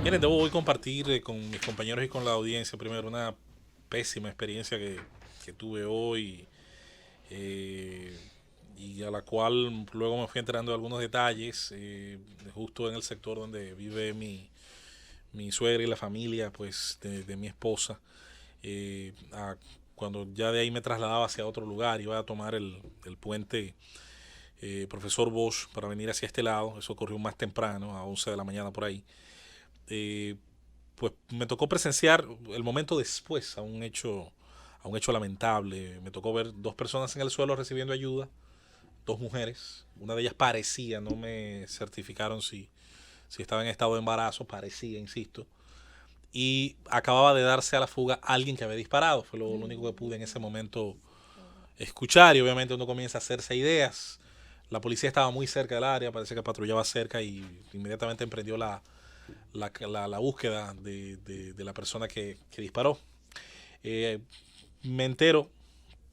Miren, debo hoy compartir con mis compañeros y con la audiencia primero una pésima experiencia que tuve hoy eh, y a la cual luego me fui enterando de algunos detalles justo en el sector donde vive mi suegra y la familia pues de mi esposa. Cuando ya de ahí me trasladaba hacia otro lugar, iba a tomar el puente Profesor Bosch para venir hacia este lado. Eso ocurrió más temprano, a 11 de la mañana por ahí. Eh, pues me tocó presenciar el momento después a un hecho lamentable. Me tocó ver dos personas en el suelo recibiendo ayuda, dos mujeres. Una de ellas parecía, no me certificaron si estaba en estado de embarazo, parecía, insisto. Y acababa de darse a la fuga alguien que había disparado. Fue lo único que pude en ese momento escuchar y obviamente uno comienza a hacerse ideas. La policía estaba muy cerca del área, parece que patrullaba cerca y inmediatamente emprendió la búsqueda de la persona que disparó. Eh, Me entero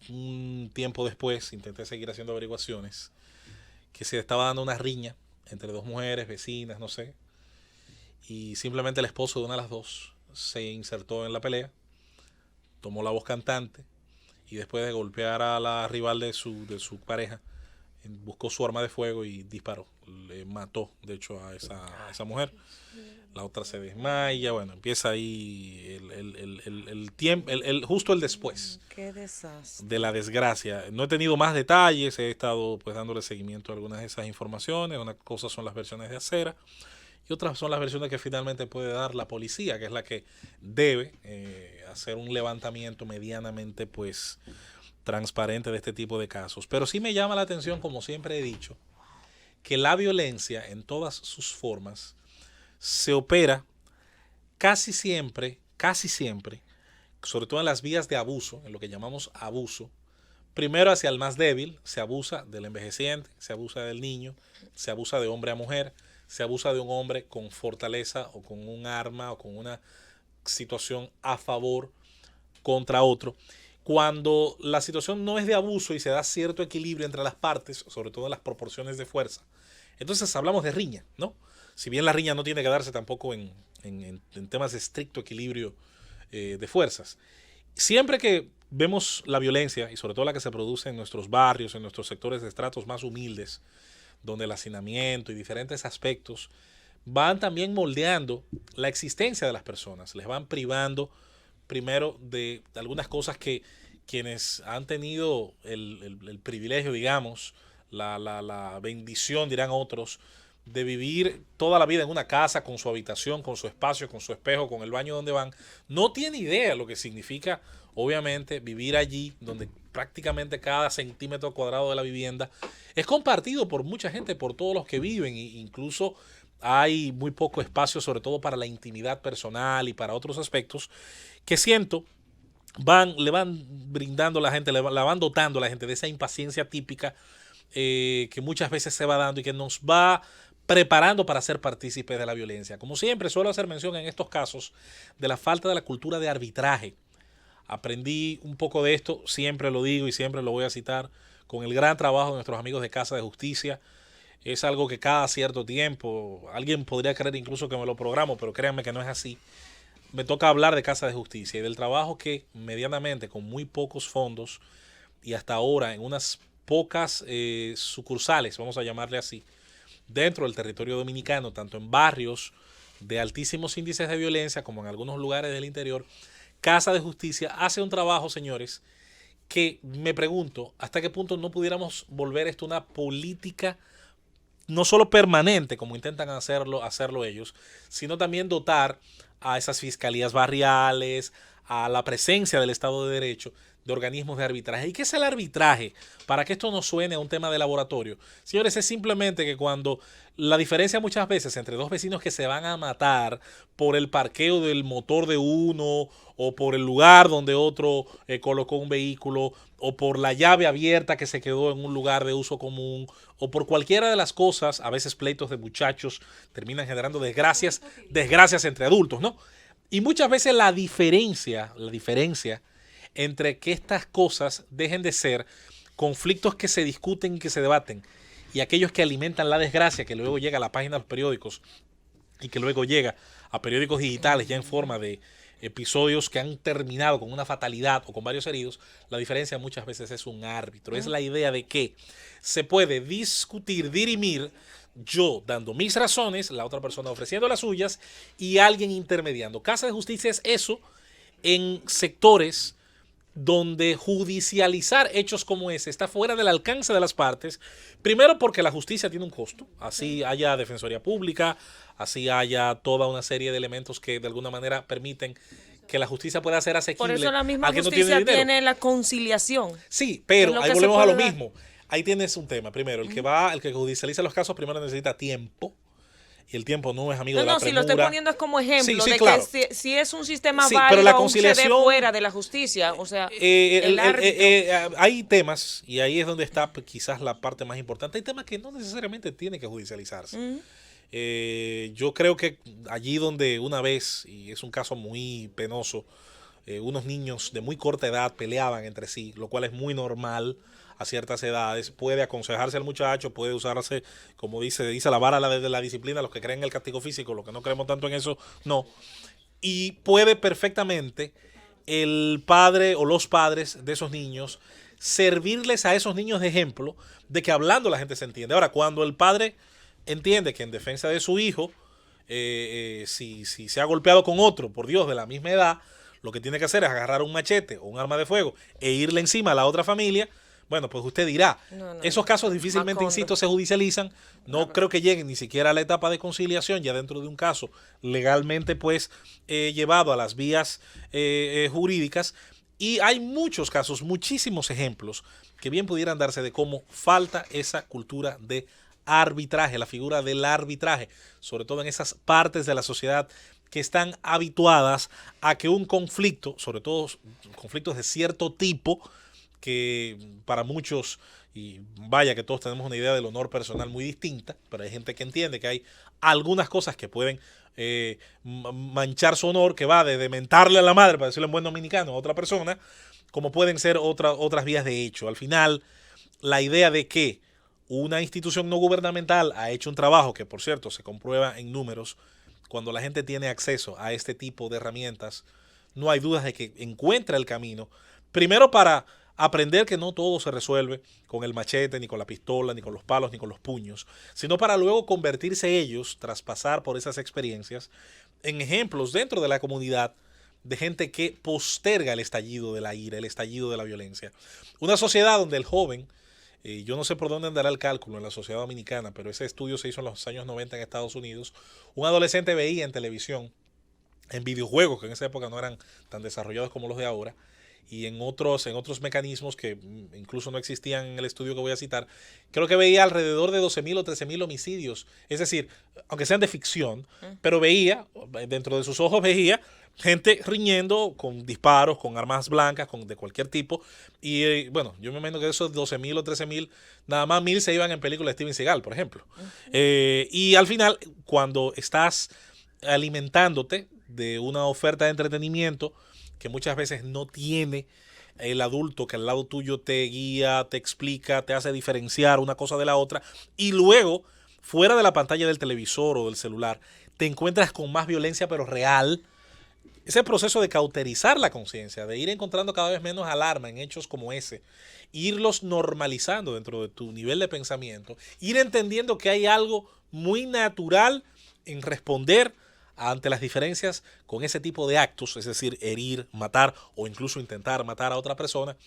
un tiempo después, intenté seguir haciendo averiguaciones, que se estaba dando una riña entre dos mujeres, vecinas, no sé, y simplemente el esposo de una de las dos se insertó en la pelea, tomó la voz cantante y después de golpear a la rival de su pareja, buscó su arma de fuego y disparó. Le mató, de hecho, a esa mujer. La otra se desmaya, bueno, empieza ahí el tiempo, justo el después Qué de desastre. la desgracia. No he tenido más detalles, he estado pues dándole seguimiento a algunas de esas informaciones. Una cosa son las versiones de acera y otras son las versiones que finalmente puede dar la policía, que es la que debe hacer un levantamiento medianamente pues transparente de este tipo de casos. Pero sí me llama la atención, como siempre he dicho, que la violencia en todas sus formas se opera casi siempre, sobre todo en las vías de abuso, en lo que llamamos abuso, primero hacia el más débil, se abusa del envejeciente, se abusa del niño, se abusa de hombre a mujer, se abusa de un hombre con fortaleza o con un arma o con una situación a favor contra otro. Cuando la situación no es de abuso y se da cierto equilibrio entre las partes, sobre todo en las proporciones de fuerza, entonces hablamos de riña, ¿no? Si bien la riña no tiene que darse tampoco en temas de estricto equilibrio de fuerzas. Siempre que vemos la violencia, y sobre todo la que se produce en nuestros barrios, en nuestros sectores de estratos más humildes, donde el hacinamiento y diferentes aspectos van también moldeando la existencia de las personas, les van privando primero de algunas cosas que quienes han tenido el privilegio, digamos, la bendición, dirán otros, de vivir toda la vida en una casa, con su habitación, con su espacio, con su espejo, con el baño donde van, no tiene idea lo que significa, obviamente, vivir allí, donde prácticamente cada centímetro cuadrado de la vivienda es compartido por mucha gente, por todos los que viven, e incluso hay muy poco espacio, sobre todo para la intimidad personal y para otros aspectos, que siento le van brindando a la gente, la van dotando a la gente de esa impaciencia típica que muchas veces se va dando y que nos va preparando para ser partícipes de la violencia. Como siempre, suelo hacer mención en estos casos de la falta de la cultura de arbitraje. Aprendí un poco de esto, siempre lo digo y siempre lo voy a citar, con el gran trabajo de nuestros amigos de Casa de Justicia. Es algo que cada cierto tiempo, alguien podría creer incluso que me lo programo, pero créanme que no es así. Me toca hablar de Casa de Justicia y del trabajo que medianamente, con muy pocos fondos y hasta ahora en unas pocas sucursales, vamos a llamarle así, dentro del territorio dominicano, tanto en barrios de altísimos índices de violencia como en algunos lugares del interior, Casa de Justicia hace un trabajo, señores, que me pregunto hasta qué punto no pudiéramos volver esto una política no solo permanente, como intentan hacerlo ellos, sino también dotar a esas fiscalías barriales, a la presencia del Estado de Derecho, de organismos de arbitraje. ¿Y qué es el arbitraje? Para que esto no suene a un tema de laboratorio. Señores, es simplemente que cuando la diferencia muchas veces entre dos vecinos que se van a matar por el parqueo del motor de uno o por el lugar donde otro colocó un vehículo o por la llave abierta que se quedó en un lugar de uso común o por cualquiera de las cosas, a veces pleitos de muchachos terminan generando desgracias entre adultos, ¿no? Y muchas veces la diferencia entre que estas cosas dejen de ser conflictos que se discuten y que se debaten y aquellos que alimentan la desgracia que luego llega a la página de los periódicos y que luego llega a periódicos digitales ya en forma de episodios que han terminado con una fatalidad o con varios heridos, la diferencia muchas veces es un árbitro. Es la idea de que se puede discutir, dirimir, yo dando mis razones, la otra persona ofreciendo las suyas y alguien intermediando. Casa de Justicia es eso en sectores donde judicializar hechos como ese está fuera del alcance de las partes, primero porque la justicia tiene un costo, así haya defensoría pública, así haya toda una serie de elementos que de alguna manera permiten que la justicia pueda ser asequible. Por eso la misma al que justicia no tiene la conciliación. Sí, pero ahí que volvemos a lo dar. mismo. Ahí tienes un tema. Primero, el que judicializa los casos primero necesita tiempo. Y el tiempo no es amigo de la No, si premura. lo estoy poniendo es como ejemplo de claro. que si es un sistema Sí, válido, pero la aún se ve conciliación fuera de la justicia, o sea, el árbitro. hay temas, y ahí es donde está quizás la parte más importante, hay temas que no necesariamente tienen que judicializarse. Yo creo que allí donde una vez, y es un caso muy penoso, unos niños de muy corta edad peleaban entre sí, lo cual es muy normal a ciertas edades, puede aconsejarse al muchacho, puede usarse, como dice la vara de la disciplina, los que creen en el castigo físico, los que no creemos tanto en eso, no. Y puede perfectamente el padre o los padres de esos niños servirles a esos niños de ejemplo de que hablando la gente se entiende. Ahora, cuando el padre entiende que en defensa de su hijo, si se ha golpeado con otro, por Dios, de la misma edad, lo que tiene que hacer es agarrar un machete o un arma de fuego e irle encima a la otra familia. Bueno, pues usted dirá, esos casos difícilmente, insisto, se judicializan, no creo que lleguen ni siquiera a la etapa de conciliación, ya dentro de un caso legalmente pues llevado a las vías jurídicas, y hay muchos casos, muchísimos ejemplos que bien pudieran darse de cómo falta esa cultura de arbitraje, la figura del arbitraje, sobre todo en esas partes de la sociedad que están habituadas a que un conflicto, sobre todo conflictos de cierto tipo, que para muchos, y vaya que todos tenemos una idea del honor personal muy distinta, pero hay gente que entiende que hay algunas cosas que pueden manchar su honor, que va de mentarle a la madre, para decirlo en buen dominicano, a otra persona, como pueden ser otras vías de hecho. Al final, la idea de que una institución no gubernamental ha hecho un trabajo que, por cierto, se comprueba en números, cuando la gente tiene acceso a este tipo de herramientas, no hay dudas de que encuentra el camino, primero para aprender que no todo se resuelve con el machete, ni con la pistola, ni con los palos, ni con los puños, sino para luego convertirse ellos, tras pasar por esas experiencias, en ejemplos dentro de la comunidad de gente que posterga el estallido de la ira, el estallido de la violencia. Una sociedad donde el joven, yo no sé por dónde andará el cálculo en la sociedad dominicana, pero ese estudio se hizo en los años 90 en Estados Unidos, un adolescente veía en televisión, en videojuegos que en esa época no eran tan desarrollados como los de ahora, y en otros mecanismos que incluso no existían en el estudio que voy a citar, creo que veía alrededor de 12.000 o 13.000 homicidios. Es decir, aunque sean de ficción, pero veía, dentro de sus ojos veía gente riñendo con disparos, con armas blancas, de cualquier tipo. Y bueno, yo me imagino que de esos 12.000 o 13.000, nada más 1.000 se iban en películas de Steven Seagal, por ejemplo. Y al final, cuando estás alimentándote de una oferta de entretenimiento que muchas veces no tiene el adulto que al lado tuyo te guía, te explica, te hace diferenciar una cosa de la otra, y luego, fuera de la pantalla del televisor o del celular, te encuentras con más violencia pero real. Ese proceso de cauterizar la conciencia, de ir encontrando cada vez menos alarma en hechos como ese, irlos normalizando dentro de tu nivel de pensamiento, ir entendiendo que hay algo muy natural en responder ante las diferencias con ese tipo de actos, es decir, herir, matar o incluso intentar matar a otra persona,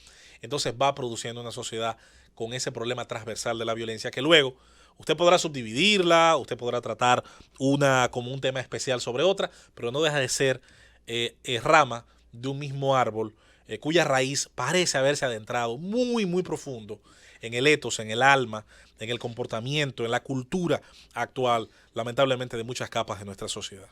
entonces va produciendo una sociedad con ese problema transversal de la violencia que luego usted podrá subdividirla, usted podrá tratar una como un tema especial sobre otra, pero no deja de ser rama de un mismo árbol cuya raíz parece haberse adentrado muy, muy profundo en el etos, en el alma, en el comportamiento, en la cultura actual, lamentablemente, de muchas capas de nuestra sociedad.